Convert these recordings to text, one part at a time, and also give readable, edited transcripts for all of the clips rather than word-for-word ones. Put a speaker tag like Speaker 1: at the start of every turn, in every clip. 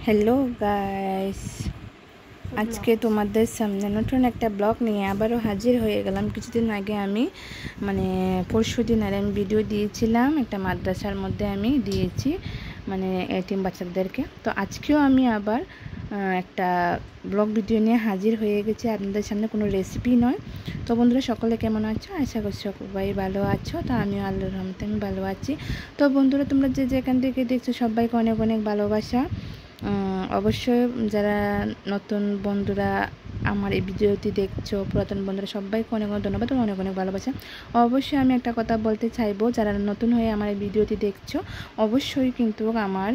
Speaker 1: Hello guys, আজকে তোমাদের সামনে নতুন একটা ব্লগ নিয়ে আবারও হাজির হয়ে গেলাম। কিছুদিন আগে আমি পরশুদিন আমি ভিডিও দিয়েছিলাম, একটা মাদ্রাসার মধ্যে আমি দিয়েছি এতিম বাচ্চাদেরকে। তো আজকেও আমি আবার একটা ব্লগ ভিডিও নিয়ে হাজির হয়ে গেছি আপনাদের সামনে। কোনো রেসিপি নয়। তো বন্ধুরা, সকলে কেমন আছো? আশা করছি সবাই ভালো আছো। তো আমিও আল্লাহর রহমতে আমি ভালো আছি। তো বন্ধুরা, তোমরা যে যেখান থেকে দেখছো সবাইকে অনেক অনেক ভালোবাসা। অবশ্যই যারা নতুন বন্ধুরা আমার এই ভিডিওটি দেখছো, পুরাতন বন্ধুরা সবাইকে অনেক অনেক ধন্যবাদ, অনেক অনেক ভালোবাসা। অবশ্যই আমি একটা কথা বলতে চাইবো, যারা নতুন হয়ে আমার এই ভিডিওটি দেখছো অবশ্যই কিন্তু আমার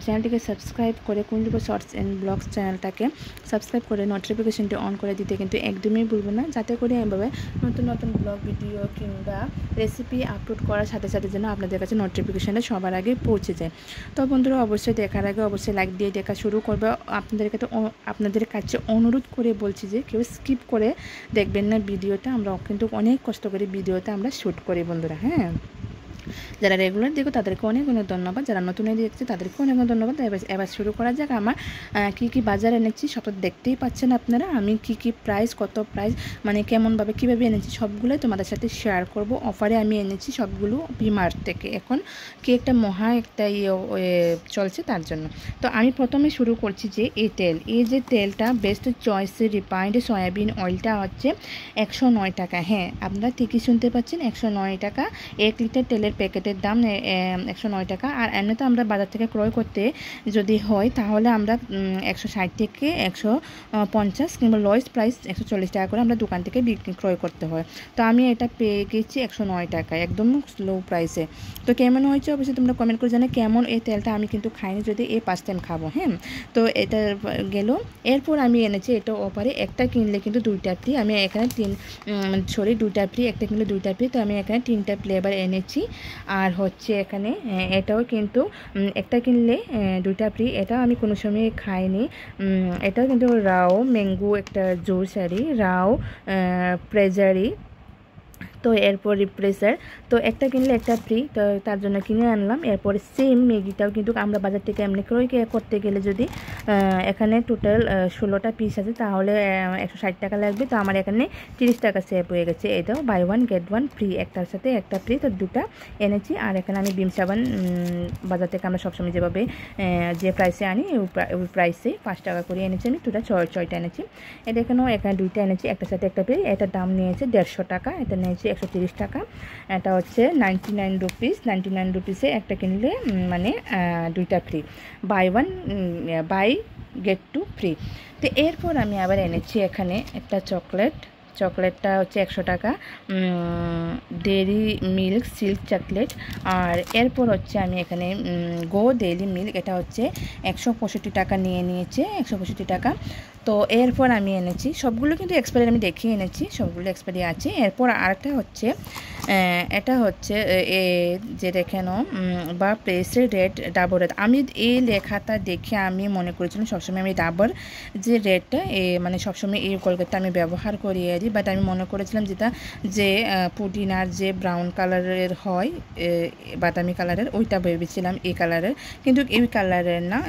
Speaker 1: চ্যানেলটিকে সাবস্ক্রাইব করে কুঞ্জুকো শর্টস অ্যান্ড ব্লগস চ্যানেলটাকে সাবস্ক্রাইব করে নোটিফিকেশনটি অন করে দিতে কিন্তু একদমই ভুলবো না, যাতে করে এভাবে নতুন নতুন ব্লগ ভিডিও কিংবা রেসিপি আপলোড করার সাথে সাথে যেন আপনাদের কাছে নোটিফিকেশনটা সবার আগে পৌঁছে যায়। তো বন্ধুরা, অবশ্যই দেখার আগে অবশ্যই লাইক দিয়ে দেখা শুরু করবে। আপনাদের কাছে অনুরোধ করে বলছি যে কেউ স্কিপ করে দেখবেন না ভিডিওটা। আমরা কিন্তু অনেক কষ্ট করে ভিডিওটা আমরা শ্যুট করি বন্ধুরা। হ্যাঁ, যারা রেগুলার দেখো তাদেরকে অনেক অনেক ধন্যবাদ, যারা নতুন দেখছে তাদেরকে অনেক অনেক ধন্যবাদ। এবার শুরু করা যাক। আমার কী কী বাজার এনেছি সব দেখতেই পাচ্ছেন আপনারা। আমি কি প্রাইস, কত প্রাইস, কেমনভাবে কীভাবে এনেছি সবগুলোই তোমাদের সাথে শেয়ার করব। অফারে আমি এনেছি সবগুলো ভিমার্ট থেকে। এখন কি একটা মহা একটা চলছে তার জন্য। তো আমি প্রথমে শুরু করছি যে এই যে তেলটা বেস্ট চয়েসের রিফাইন্ড সয়াবিন অয়েলটা হচ্ছে 109 টাকা। হ্যাঁ, আপনারা ঠিকই শুনতে পাচ্ছেন, 109 টাকা। 1 লিটার তেলের প্যাকেটের দাম 109 টাকা। আর এমনিতে আমরা বাজার থেকে ক্রয় করতে যদি হয় তাহলে আমরা 160 থেকে 150 কিংবা লয়েস্ট প্রাইস 140 টাকা করে আমরা দোকান থেকে ক্রয় করতে হয়। তো আমি এটা পেয়ে গেছি 109 টাকায়, একদম লো প্রাইসে। তো কেমন হয়েছে অবশ্যই তোমরা কমেন্ট করে জানো কেমন। এই তেলটা আমি কিন্তু খাইনি, যদি এই 5 টাইম খাবো। হ্যাঁ, তো এটা গেল। এরপর আমি এনেছি এটা অফারে, একটা কিনলে কিন্তু 2টা ফ্রি। আমি এখানে 2টা ফ্রি, একটা কিনলে 2টা ফ্রি। তো আমি এখানে 3টা ফ্লেভার এনেছি। আর হচ্ছে এখানে এটাও কিন্তু একটা কিনলে 2টা ফ্রি। এটাও আমি কোনো সময় খাইনি। এটাও কিন্তু রাও ম্যাঙ্গো একটা জুসারি, রাও প্রেজারি, তো এরপর রিপ্রেসার। তো একটা কিনলে একটা ফ্রি, তো তার জন্য কিনে আনলাম। এরপরে সেম ম্যাগিটাও কিন্তু আমরা বাজার থেকে এমনি ক্রয় করতে গেলে যদি এখানে টোটাল 16টা পিস আছে তাহলে 160 টাকা লাগবে। তো আমার এখানে 30 টাকা সেভ হয়ে গেছে। এটাও বাই 1 গেট 1 ফ্রি, একটার সাথে একটা ফ্রি। তো 2টা এনেছি। আর এখানে আমি বিম সাবান বাজার থেকে আমরা সবসময় যেভাবে যে প্রাইসে আনি ওই প্রাইসে 5 টাকা করে এনেছি। আমি টোটাল 6টা এনেছি। এটা এখানে 2টা এনেছি, একটার সাথে একটা ফ্রি। এটার দাম নিয়েছে 150 টাকা, এটা নিয়েছে 130 টাকা। এটা হচ্ছে 99 রুপিস। 99 রুপিসে একটা কিনলে 2টা ফ্রি, বাই গেট 2 ফ্রি। তো এরপর আমি আবার এনেছি এখানে একটা চকলেটটা হচ্ছে 100 টাকা, ডেরি মিল্ক সিল্ক চকলেট। আর এরপর হচ্ছে আমি এখানে গো ডেইলি মিল্ক, এটা হচ্ছে 165 টাকা নিয়েছে, 165 টাকা। তো এরপর আমি এনেছি সবগুলো কিন্তু এক্সপায়ারি আমি দেখিয়ে এনেছি, সবগুলো এক্সপায়ারি আছে। এরপর আরেকটা হচ্ছে এটা হচ্ছে যে দেখেন বা প্রেসের রেট, ডাবর রেট। আমি এই লেখাটা দেখে আমি মনে করেছিলাম সবসময় আমি ডাবর যে রেটটা সবসময় এই কলগেটটা আমি ব্যবহার করি আর কি। বাট আমি মনে করেছিলাম যে পুদিনার যে ব্রাউন কালারের হয়, বাদামি কালারের, ওইটা ভেবেছিলাম এই কালারের, কিন্তু এই কালারের না।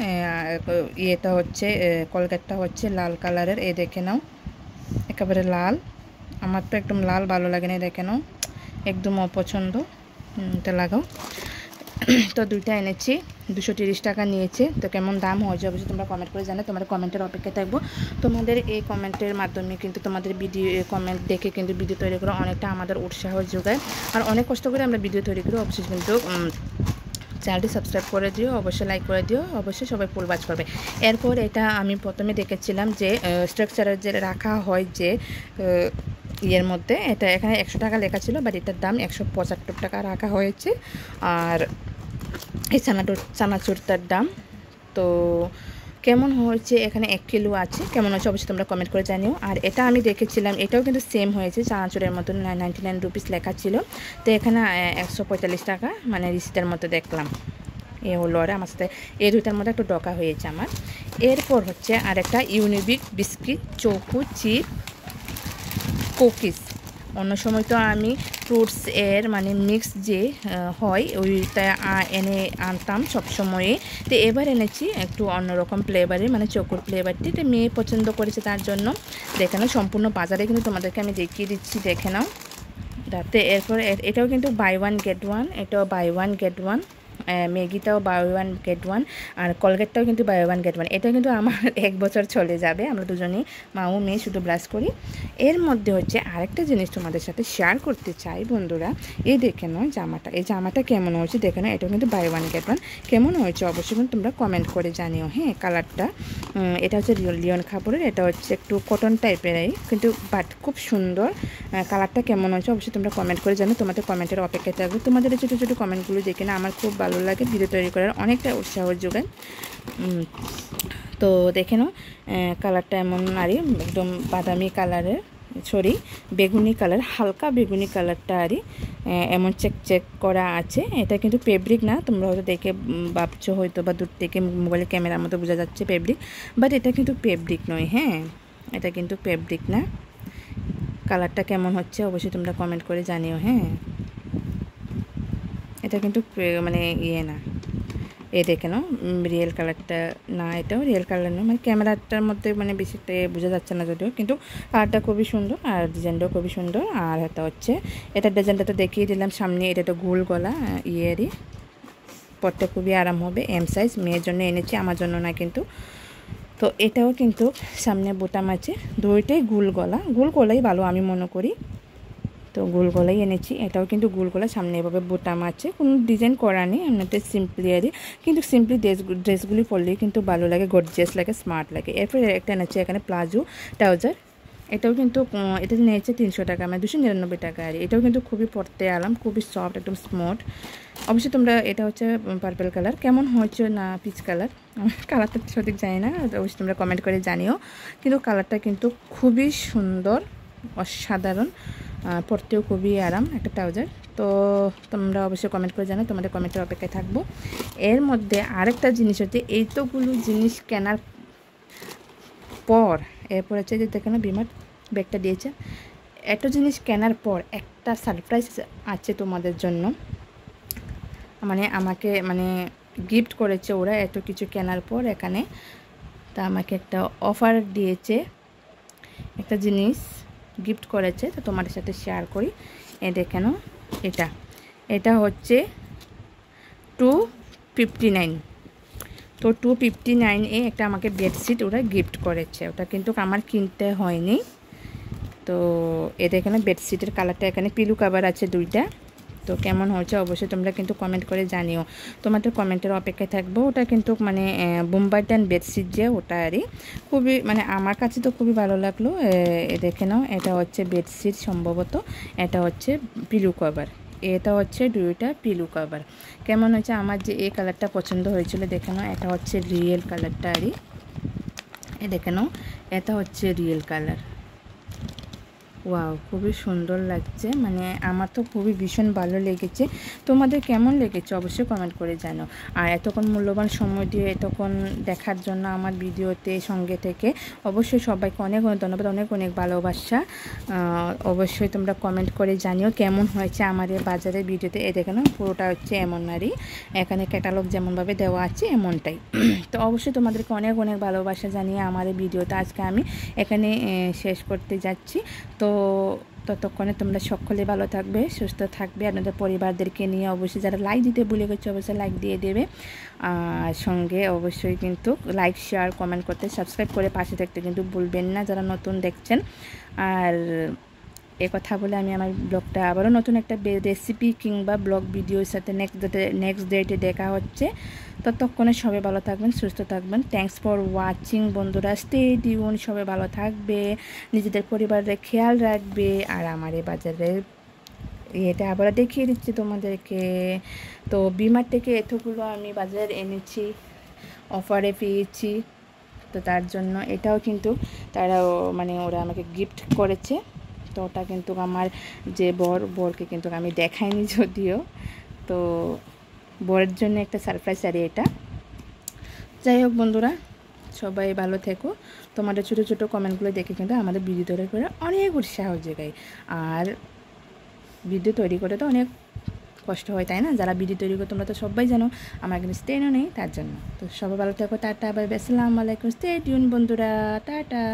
Speaker 1: এটা হচ্ছে কলগেটটা হচ্ছে লাল কালারের। এই দেখে নাও, একেবারে লাল। আমার তো একদম লাল ভালো লাগে না, দেখে নাও, একদম অপছন্দ। এটা লাগাও। তো 2টা এনেছি, 230 টাকা নিয়েছে। তো কেমন দাম হয়েছে অবশ্যই তোমরা কমেন্ট করে জানো, তোমাদের কমেন্টের অপেক্ষা থাকবো। তোমাদের এই কমেন্টের মাধ্যমে কিন্তু তোমাদের ভিডিও কমেন্ট দেখে কিন্তু ভিডিও তৈরি করা অনেকটা আমাদের উৎসাহ যোগায়। আর অনেক কষ্ট করে আমরা ভিডিও তৈরি করি। অবশ্যই কিন্তু চ্যানেলটি সাবস্ক্রাইব করে দিও, অবশ্যই লাইক করে দিও, অবশ্যই সবাই ফুল ওয়াচ করবে। এরপর এটা আমি প্রথমে দেখেছিলাম যে স্ট্রাকচারের যে রাখা হয় যে ইয়ের মধ্যে, এটা এখানে 100 টাকা লেখা ছিল, বাট এটার দাম 175 টাকা রাখা হয়েছে। আর এই চানাচুরটার দাম তো কেমন হয়েছে, এখানে 1 কিলো আছে, কেমন হয়েছে অবশ্যই তোমরা কমেন্ট করে জানিও। আর এটা আমি দেখেছিলাম, এটাও কিন্তু সেম হয়েছে, চানাচুরের মতন 99 রুপিস লেখা ছিল। তো এখানে 145 টাকা রিসিটের মতো দেখলাম। এ হলো আর আমার সাথে এই 2টার মধ্যে একটু ডকা হয়েছে আমার। এরপর হচ্ছে আর একটা ইউনিবিক বিস্কিট চৌকো চিপ কুকিজ। অন্য সময় তো আমি ফ্রুটস এর মানে মিক্স যে হয় ওইটা এনে আনতাম সবসময়ে। তো এবার এনেছি একটু অন্যরকম ফ্লেভারের মানে চকোর ফ্লেভারটি। তো মেয়ে পছন্দ করেছে তার জন্য। দেখে নাও সম্পূর্ণ বাজারে কিন্তু তোমাদেরকে আমি দেখিয়ে দিচ্ছি, দেখে নাও। তাতে এরপর এটাও কিন্তু বাই ওয়ান গেট ওয়ান, এটাও বাই ওয়ান গেট ওয়ান, ম্যাগিটাও বাই ওয়ান গেট ওয়ান, আর কলগেটটাও কিন্তু বাই ওয়ান গেট ওয়ান। এটা কিন্তু আমার 1 বছর চলে যাবে, আমরা দুজনেই মা ও মেয়ে শুধু ব্রাশ করি। এর মধ্যে হচ্ছে আরেকটা জিনিস তোমাদের সাথে শেয়ার করতে চাই বন্ধুরা। এই দেখে নাও জামাটা, এই জামাটা কেমন হয়েছে দেখে নাও। এটাও কিন্তু বাই ওয়ান গেট ওয়ান। কেমন হয়েছে অবশ্যই কিন্তু তোমরা কমেন্ট করে জানিও। হ্যাঁ, কালারটা এটা হচ্ছে লিওন কাপড়ের, এটা হচ্ছে একটু কটন টাইপের কিন্তু বাট খুব সুন্দর। কালারটা কেমন হয়েছে অবশ্যই তোমরা কমেন্ট করে জানো। তোমাদের কমেন্টের অপেক্ষায় থাকবে। তোমাদের ছোটো ছোটো কমেন্টগুলো দেখে না আমার খুব ভালো লাগে, ভিডিও তৈরি করার অনেকটা উৎসাহ যোগায়। তো দেখে নাও কালারটা এমন আরই একদম বাদামি কালারের, সরি বেগুনি কালার, হালকা বেগুনি কালারটা আরই এমন চেক চেক করা আছে। এটা কিন্তু ফেব্রিক না, তোমরা হয়তো দেখে ভাবছো হয়তো বা দূর থেকে মোবাইলের ক্যামেরার মতো বোঝা যাচ্ছে ফেব্রিক, বাট এটা কিন্তু ফেব্রিক নয়। হ্যাঁ, এটা কিন্তু ফেব্রিক না। কালারটা কেমন হচ্ছে অবশ্যই তোমরা কমেন্ট করে জানিও। হ্যাঁ, এটা কিন্তু মানে না, এই দেখে নাও রিয়েল কালারটা না, এটাও রিয়েল কালার নয়, মানে ক্যামেরাটার মধ্যে মানে বেশি বোঝা যাচ্ছে না যদিও, কিন্তু কালারটা খুবই সুন্দর আর ডিজাইনটাও খুবই সুন্দর। আর এটা হচ্ছে এটা ডিজাইনটা তো দেখিয়ে দিলাম সামনে, এটা তো গোল গলা ইয়েরই, পরতে খুবই আরাম হবে। এম সাইজ, মেয়ের জন্য এনেছি, আমার জন্য না কিন্তু। তো এটাও কিন্তু সামনে বোতাম আছে, দুইটাই গোল গলাই ভালো আমি মনে করি। তো গোল গলাই এনেছি, এটাও কিন্তু গোল গলা, সামনে এভাবে বোতাম আছে, কোনো ডিজাইন করা নেই, এমনিতে সিম্পলি আরই। কিন্তু সিম্পলি ড্রেসগুলি পরলেই কিন্তু ভালো লাগে, গর্জিয়াস লাগে, স্মার্ট লাগে। এরপরে একটা এনেছি এখানে প্লাজো ট্রাউজার, এটাও কিন্তু এটা নিয়েছে 300 টাকা, মানে 299 টাকা। আর এটাও কিন্তু খুবই পরতে আরাম, খুবই সফট, একদম স্মুথ। অবশ্যই তোমরা, এটা হচ্ছে পার্পল কালার, কেমন হয়েছে না পিচ কালার, আমার কালারটা সঠিক জানি না, অবশ্যই তোমরা কমেন্ট করে জানিও। কিন্তু কালারটা কিন্তু খুবই সুন্দর, অসাধারণ, পরতেও খুবই আরাম একটা ট্রাউজার। তো তোমরা অবশ্যই কমেন্ট করে জানো, তোমাদের কমেন্টের অপেক্ষায় থাকবো। এর মধ্যে আরেকটা জিনিস হচ্ছে, এইতোগুলো জিনিস কেনার পর এরপর হচ্ছে যে দেখেন বিমার ব্যাগটা দিয়েছে, এত জিনিস কেনার পর একটা সারপ্রাইজ আছে তোমাদের জন্য। মানে আমাকে মানে গিফট করেছে ওরা এত কিছু কেনার পর এখানে। তা আমাকে একটা অফার দিয়েছে, একটা জিনিস গিফট করেছে, তো তোমাদের সাথে শেয়ার করি। দেখে নাও, এটা হচ্ছে 259। তো 259 একটা আমাকে বেডশিট ওরা গিফট করেছে, ওটা কিন্তু আমার কিনতে হয়নি। তো এটা এখানে বেডশিটের কালারটা এখানে পিলু কাভার আছে 2টা। তো কেমন হয়েছে অবশ্যই তোমরা কিন্তু কমেন্ট করে জানিও, তোমাদের কমেন্টের অপেক্ষায় থাকবো। ওটা কিন্তু মানে বোম্বাই টান বেডশিট যে ওটা আরই খুবই মানে আমার কাছে তো খুবই ভালো লাগলো। দেখে নাও, এটা হচ্ছে বেডশিট সম্ভবত, এটা হচ্ছে পিলু কভার, এটা হচ্ছে 2টা পিলু কভার। কেমন হয়েছে, আমার যে এই কালারটা পছন্দ হয়েছিল দেখে নাও, এটা হচ্ছে রিয়েল কালারটা আরই, দেখে নাও, এটা হচ্ছে রিয়েল কালার। ওয়াও, খুবই সুন্দর লাগছে, মানে আমার তো খুবই ভীষণ ভালো লেগেছে। তোমাদের কেমন লেগেছে অবশ্যই কমেন্ট করে জানো। আর এতক্ষণ মূল্যবান সময় দিয়ে এতক্ষণ দেখার জন্য আমার ভিডিওতে সঙ্গে থেকে অবশ্যই সবাইকে অনেক অনেক ধন্যবাদ, অনেক অনেক ভালোবাসা। অবশ্যই তোমরা কমেন্ট করে জানিও কেমন হয়েছে আমার এই বাজারের ভিডিওতে। এই দেখে নাও, পুরোটা হচ্ছে এমনই, এখানে ক্যাটালগ যেমনভাবে দেওয়া আছে এমনটাই। তো অবশ্যই তোমাদেরকে অনেক অনেক ভালোবাসা জানিয়ে আমার এই ভিডিওটা আজকে আমি এখানে শেষ করতে যাচ্ছি। তো ততক্ষণে তোমরা সকলে ভালো থাকবে, সুস্থ থাকবে, আপনাদের পরিবারদেরকে নিয়ে। অবশ্যই যারা লাইক দিতে ভুলে গেছে অবশ্যই লাইক দিয়ে দেবে, আর সঙ্গে অবশ্যই কিন্তু লাইক শেয়ার কমেন্ট করতে, সাবস্ক্রাইব করে পাশে থাকতে কিন্তু ভুলবেন না যারা নতুন দেখছেন। আর কথা বলে আমি আমার ব্লগটা আবারও নতুন একটা রেসিপি কিংবা ব্লগ ভিডিওর সাথে নেক্সট ডেটে দেখা হচ্ছে। ততক্ষণে সবাই ভালো থাকবেন, সুস্থ থাকবেন। থ্যাংকস ফর ওয়াচিং বন্ধুরা, স্টে টিউন, সবাই ভালো থাকবে, নিজেদের পরিবারের খেয়াল রাখবে। আর আমার এই বাজারের এটা আবার দেখিয়ে দিচ্ছি তোমাদেরকে। তো বিমার থেকে এতগুলো আমি বাজার এনেছি, অফারে পেয়েছি, তো তার জন্য এটাও কিন্তু তারাও মানে ওরা আমাকে গিফট করেছে। তো ওটা কিন্তু আমার যে বরকে কিন্তু আমি দেখাইনি যদিও, তো বরের জন্য একটা সারপ্রাইজ। আর এটা যাই হোক বন্ধুরা, সবাই ভালো থেকো। তোমাদের ছোটো ছোটো কমেন্টগুলো দেখে কিন্তু আমাদের ভিডিও তৈরি করে অনেক উৎসাহ যোগায়। আর ভিডিও তৈরি করে তো অনেক কষ্ট হয়, তাই না? যারা ভিডিও তৈরি করে তোমরা তো সবাই জানো, আমার কিন্তু স্টেনও নেই তার জন্য। তো সবাই ভালো থেকো, টাটা, বাই বাই, আসসালামু আলাইকুম, স্টে টিউন বন্ধুরা, টাটা।